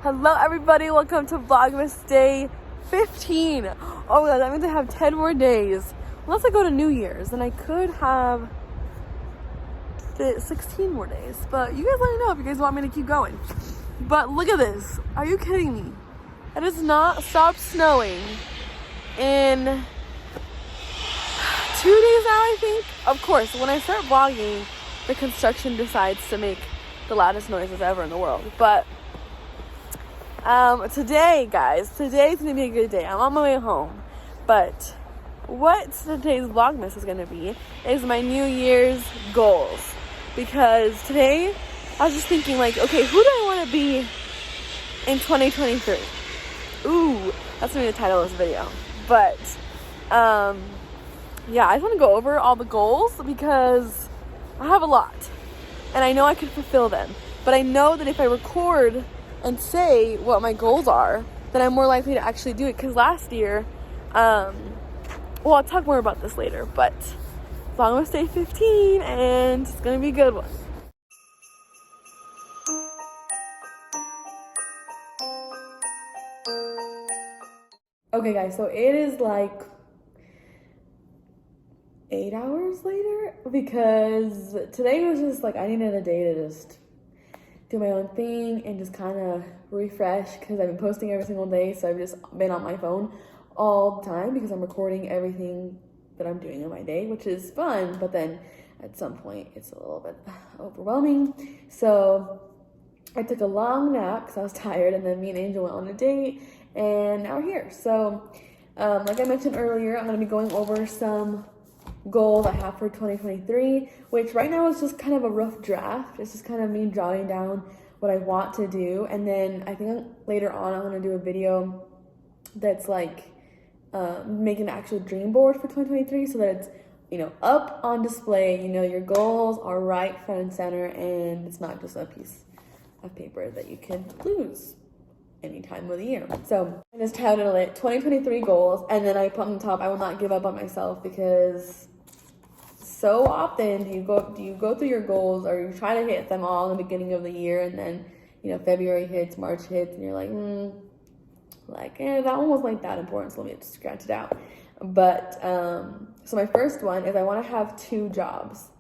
Hello everybody, welcome to vlogmas day 15. Oh my god, that means I have 10 more days. Unless I go to New Year's, then I could have 16 more days. But you guys let me know if you guys want me to keep going. But look at this. Are you kidding me? It has not stopped snowing in 2 days now, I think. Of course, when I start vlogging, the construction decides to make the loudest noises ever in the world. But today, guys, today's gonna be a good day. I'm on my way home. But what today's vlogmas is gonna be is my New Year's goals. Because today, I was just thinking like, okay, who do I want to be in 2023? Ooh, that's gonna be the title of this video. But, yeah, I just want to go over all the goals because I have a lot. And I know I can fulfill them. But I know that if I record and say what my goals are, then I'm more likely to actually do it. Because last year, well, I'll talk more about this later, but vlogmas day 15, and it's gonna be a good one. Okay guys, so it is like 8 hours later because today was just like I needed a day to just do my own thing and just kind of refresh because I've been posting every single day, so I've just been on my phone all the time because I'm recording everything that I'm doing in my day, which is fun, but then at some point it's a little bit overwhelming. So I took a long nap because I was tired, and then me and Angel went on a date, and now we're here. So like I mentioned earlier, I'm going to be going over some goals I have for 2023, which right now is just kind of a rough draft. It's just kind of me jotting down what I want to do, and then I think later on I'm going to do a video that's like making an actual dream board for 2023 so that it's, you know, up on display, you know, your goals are right front and center, and it's not just a piece of paper that you can lose any time of the year. So I just titled it 2023 goals, and then I put on the top, I will not give up on myself, because so often do you go through your goals, or you try to hit them all in the beginning of the year, and then, you know, February hits, March hits, and you're like, that one wasn't like that important, so let me just scratch it out. But so my first one is I want to have 2 jobs.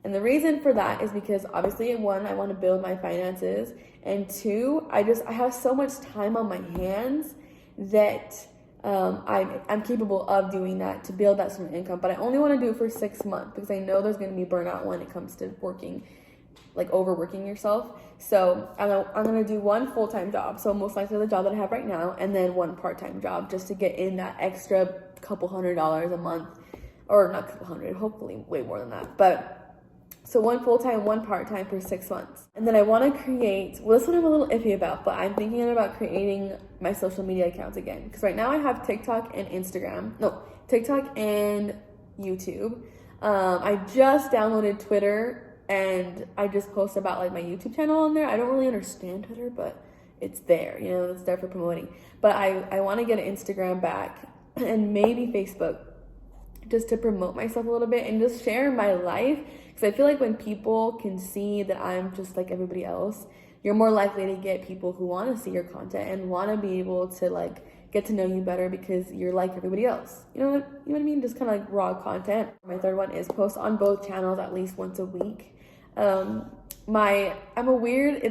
And the reason for that is because obviously, 1, I want to build my finances, and 2, I have so much time on my hands that I'm capable of doing that to build that sort of income. But I only want to do it for 6 months because I know there's going to be burnout when it comes to working, like overworking yourself. So I'm going to do 1 full-time job, so most likely the job that I have right now, and then 1 part-time job just to get in that extra couple $100s a month, or not couple hundred, hopefully way more than that. But so 1 full-time, 1 part-time for 6 months. And then I want to create, well, this one I'm a little iffy about, but I'm thinking about creating my social media accounts again. Because right now I have TikTok and TikTok and YouTube. I just downloaded Twitter, and I just post about like my YouTube channel on there. I don't really understand Twitter, but it's there, you know, it's there for promoting. But I want to get an Instagram back, and maybe Facebook, just to promote myself a little bit and just share my life. Because I feel like when people can see that I'm just like everybody else, you're more likely to get people who want to see your content and want to be able to like get to know you better because you're like everybody else. You know what I mean? Just kind of like raw content. My third one is post on both channels at least once a week. It's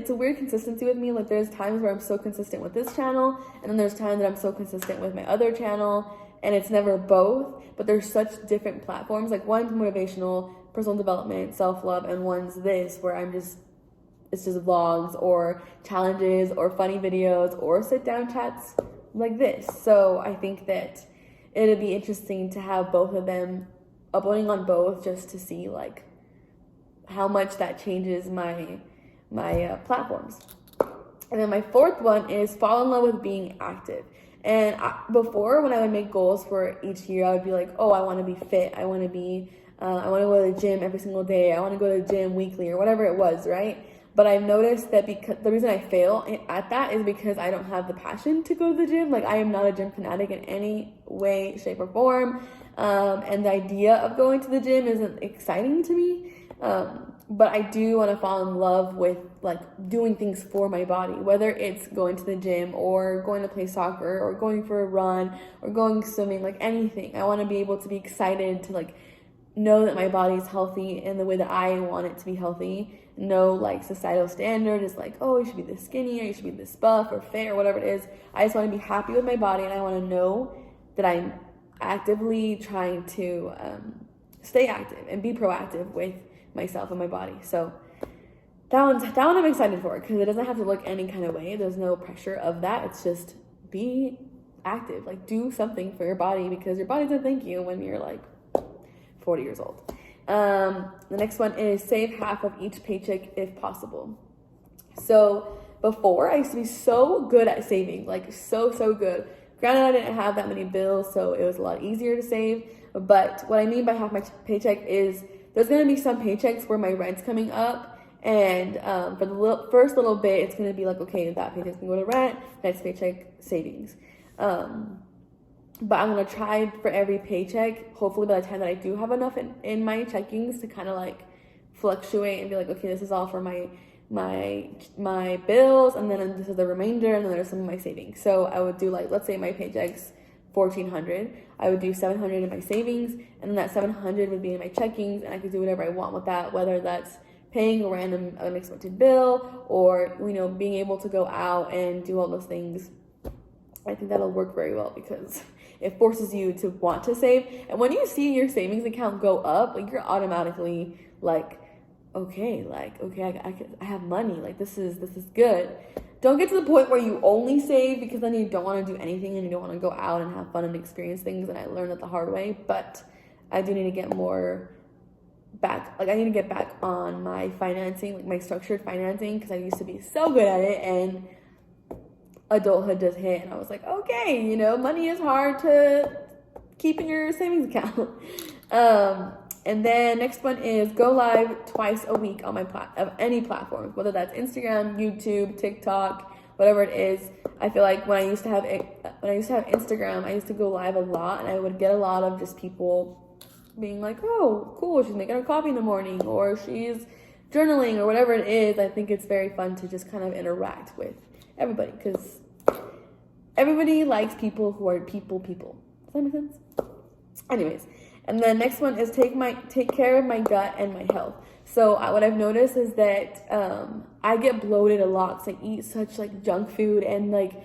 a weird consistency with me. Like there's times where I'm so consistent with this channel, and then there's times that I'm so consistent with my other channel, and it's never both. But there's such different platforms. Like one's motivational, personal development, self-love, and one's this where it's just vlogs or challenges or funny videos or sit down chats like this. So I think that it'd be interesting to have both of them, uploading on both, just to see like how much that changes my platforms. And then my 4th one is fall in love with being active. And before, when I would make goals for each year, I would be like, oh, I want to be fit. I want to go to the gym every single day. I want to go to the gym weekly, or whatever it was, right? But I've noticed that because the reason I fail at that is because I don't have the passion to go to the gym. Like I am not a gym fanatic in any way, shape, or form. And the idea of going to the gym isn't exciting to me. But I do want to fall in love with like doing things for my body, whether it's going to the gym or going to play soccer or going for a run or going swimming, like anything. I want to be able to be excited to like know that my body is healthy in the way that I want it to be healthy. No like societal standard is like, oh, you should be this skinny or you should be this buff or fit or whatever it is. I just want to be happy with my body, and I want to know that I'm actively trying to stay active and be proactive with myself and my body. So that one I'm excited for, because it doesn't have to look any kind of way. There's no pressure of that. It's just be active, like do something for your body, because your body doesn't thank you when you're like 40 years old. The next one is save half of each paycheck if possible. So before, I used to be so good at saving, like so good. Granted, I didn't have that many bills, so it was a lot easier to save. But what I mean by half my paycheck is there's going to be some paychecks where my rent's coming up, and for the first little bit, it's going to be like, okay, that paycheck's going to go to rent, next paycheck, savings. But I'm going to try for every paycheck, hopefully by the time that I do have enough in my checkings to kind of like fluctuate and be like, okay, this is all for my bills, and then this is the remainder, and then there's some of my savings. So I would do like, let's say my paycheck's $1,400, I would do $700 in my savings, and then that $700 would be in my checkings, and I could do whatever I want with that, whether that's paying a random unexpected bill or, you know, being able to go out and do all those things. I think that'll work very well because it forces you to want to save. And when you see your savings account go up, like you're automatically like, okay, I have money. Like this is good. Don't get to the point where you only save, because then you don't want to do anything and you don't want to go out and have fun and experience things. And I learned that the hard way. But I do need to get more back. Like I need to get back on my financing, like my structured financing, because I used to be so good at it, and adulthood just hit, and I was like, okay, you know, money is hard to keep in your savings account. And then next one is go live twice a week on my any platform, whether that's Instagram, YouTube, TikTok, whatever it is. I feel like when I used to have Instagram, I used to go live a lot, and I would get a lot of just people being like, oh, cool, she's making her coffee in the morning, or she's journaling, or whatever it is. I think it's very fun to just kind of interact with everybody, because everybody likes people who are people. Does that make sense? Anyways, and then next one is take care of my gut and my health. So what I've noticed is that I get bloated a lot because I eat such like junk food, and like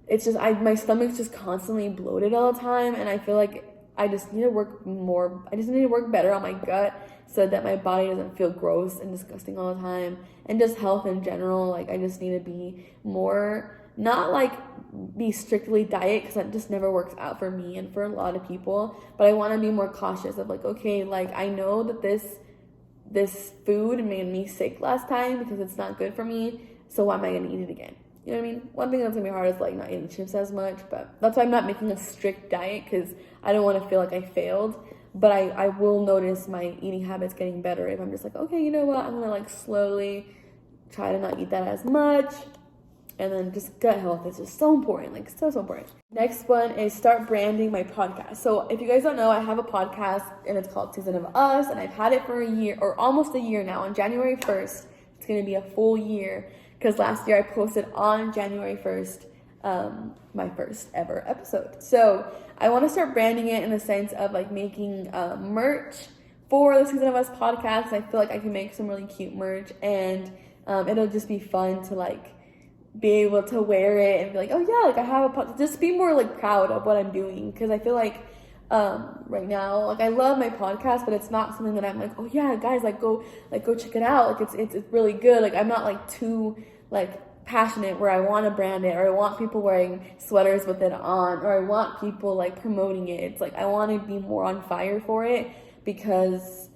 it's just my stomach's just constantly bloated all the time, and I feel like I just need to work more. I just need to work better on my gut so that my body doesn't feel gross and disgusting all the time, and just health in general. Like I just need to be more, not like be strictly diet, because that just never works out for me and for a lot of people, but I want to be more cautious of like, okay, like I know that this food made me sick last time because it's not good for me, so why am I going to eat it again? You know what I mean? One thing that's going to be hard is like not eating chips as much, but that's why I'm not making a strict diet, because I don't want to feel like I failed. But I will notice my eating habits getting better if I'm just like, okay, you know what, I'm going to like slowly try to not eat that as much. And then just gut health is just so important, like so important. Next one is start branding my podcast. So if you guys don't know, I have a podcast and it's called Season of Us, and I've had it for a year, or almost a year now. On January 1st, it's going to be a full year, because last year I posted on January 1st my first ever episode. So I want to start branding it in the sense of like making merch for the Season of Us podcast. I feel like I can make some really cute merch, and it'll just be fun to like be able to wear it and be like, oh yeah, like I have a podcast. Just be more like proud of what I'm doing, because I feel like right now, like I love my podcast, but it's not something that I'm like, oh yeah, guys, go check it out. Like it's really good. Like I'm not like too like passionate where I want to brand it, or I want people wearing sweaters with it on, or I want people like promoting it. It's like I want to be more on fire for it, because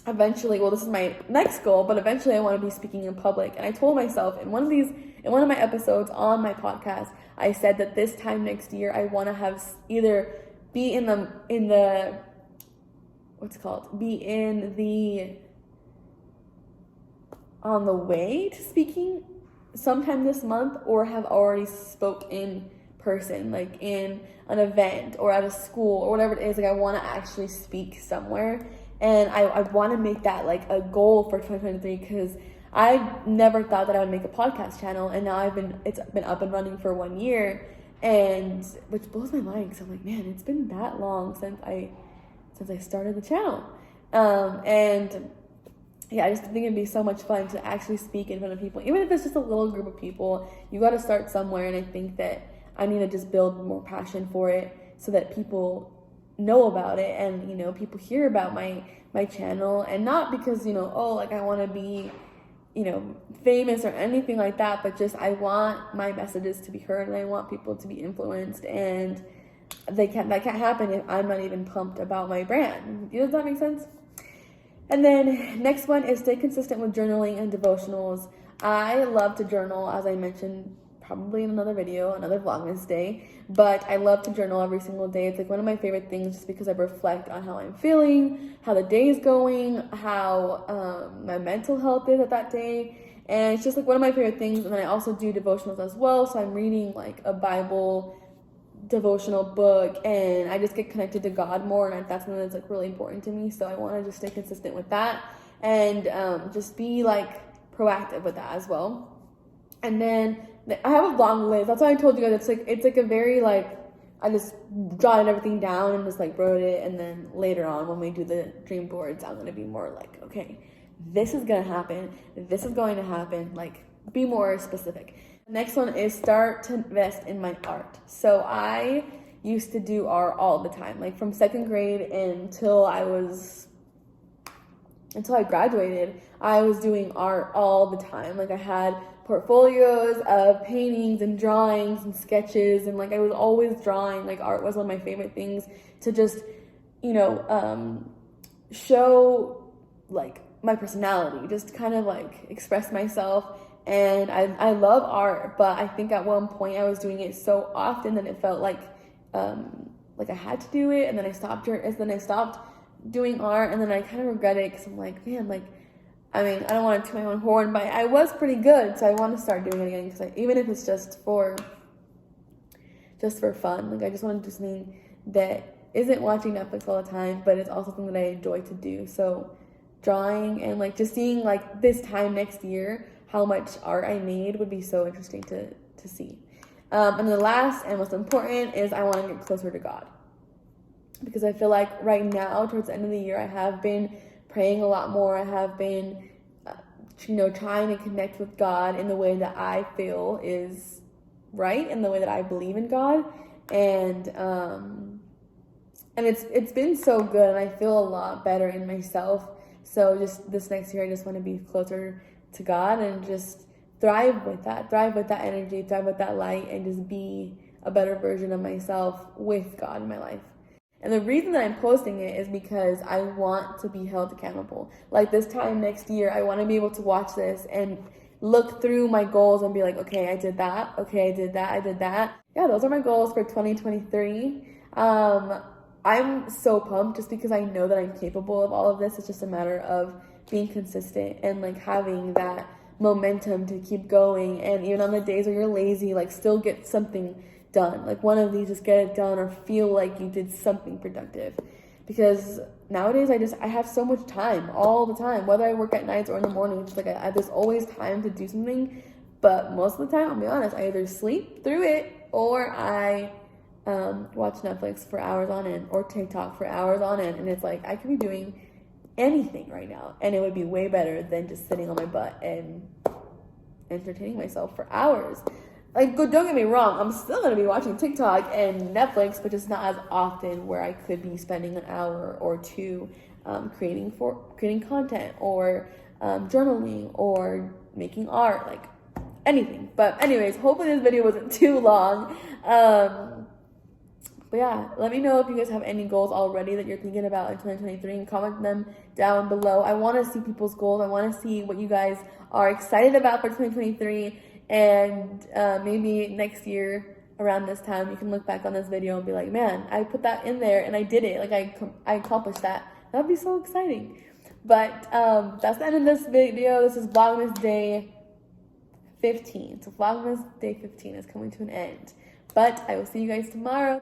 eventually, well, this is my next goal, but eventually I want to be speaking in public. And I told myself in one of my episodes on my podcast, I said that this time next year I want to have either be in the on the way to speaking sometime this month, or have already spoke in person, like in an event or at a school or whatever it is. Like I want to actually speak somewhere, And I want to make that like a goal for 2023, because I never thought that I would make a podcast channel, and now it's been up and running for 1 year, and which blows my mind, because I'm like, man, it's been that long since I started the channel. And yeah, I just think it'd be so much fun to actually speak in front of people, even if it's just a little group of people. You got to start somewhere, and I think that I need to just build more passion for it so that people know about it, and you know, people hear about my channel, and not because, you know, oh, like I want to be, you know, famous or anything like that, but just I want my messages to be heard, and I want people to be influenced, and that can't happen if I'm not even pumped about my brand. Does that make sense? And then next one is stay consistent with journaling and devotionals. I love to journal, as I mentioned probably in another video, another vlogmas day, but I love to journal every single day. It's like one of my favorite things, just because I reflect on how I'm feeling, how the day is going, how my mental health is at that day, and it's just like one of my favorite things. And then I also do devotionals as well, so I'm reading like a Bible devotional book, and I just get connected to God more, and that's something that's like really important to me, so I want to just stay consistent with that, and just be like proactive with that as well. And then I have a long list. That's why I told you guys it's like a very like, I just jotted everything down and just like wrote it, and then later on when we do the dream boards, I'm gonna be more like, okay, this is gonna happen, this is going to happen, like be more specific. Next one is start to invest in my art. So I used to do art all the time, like from second grade until I graduated. I was doing art all the time. Like I had portfolios of paintings and drawings and sketches, and like I was always drawing. Like art was one of my favorite things to just, you know, show like my personality, just kind of like express myself. And I love art, but I think at one point I was doing it so often that it felt like I had to do it, and then I stopped doing art, and then I kind of regret it, because I'm like, man, like, I mean, I don't want to toot my own horn, but I was pretty good, so I want to start doing it again, because even if it's just for fun, like I just want to do something that isn't watching Netflix all the time, but it's also something that I enjoy to do. So drawing, and like just seeing like this time next year how much art I made would be so interesting to see. And the last and most important is I want to get closer to God, because I feel like right now towards the end of the year I have been praying a lot more. I have been trying to connect with God in the way that I feel is right, in the way that I believe in God, and it's been so good, and I feel a lot better in myself. So just this next year I just want to be closer to God, and just thrive with that energy, thrive with that light, and just be a better version of myself with God in my life. And the reason that I'm posting it is because I want to be held accountable. Like this time next year, I want to be able to watch this and look through my goals and be like, okay, I did that. Okay, I did that. Yeah, those are my goals for 2023. I'm so pumped, just because I know that I'm capable of all of this. It's just a matter of being consistent and like having that momentum to keep going, and even on the days where you're lazy, like still get something done. Like one of these, just get it done, or feel like you did something productive. Because nowadays I have so much time all the time, whether I work at nights or in the morning. Just like there's always time to do something, but most of the time, I'll be honest, I either sleep through it, or I watch Netflix for hours on end, or TikTok for hours on end, and it's like I could be doing anything right now, and it would be way better than just sitting on my butt and entertaining myself for hours. Like, don't get me wrong, I'm still gonna be watching TikTok and Netflix, but just not as often, where I could be spending an hour or two creating content, or journaling, or making art, like anything. But anyways, hopefully this video wasn't too long. But yeah, let me know if you guys have any goals already that you're thinking about in 2023, and comment them down below. I want to see people's goals. I want to see what you guys are excited about for 2023, and maybe next year around this time you can look back on this video and be like, man, I put that in there and I did it. Like I accomplished that. That would be so exciting. But that's the end of this video. This is Vlogmas Day 15. So Vlogmas Day 15 is coming to an end. But I will see you guys tomorrow.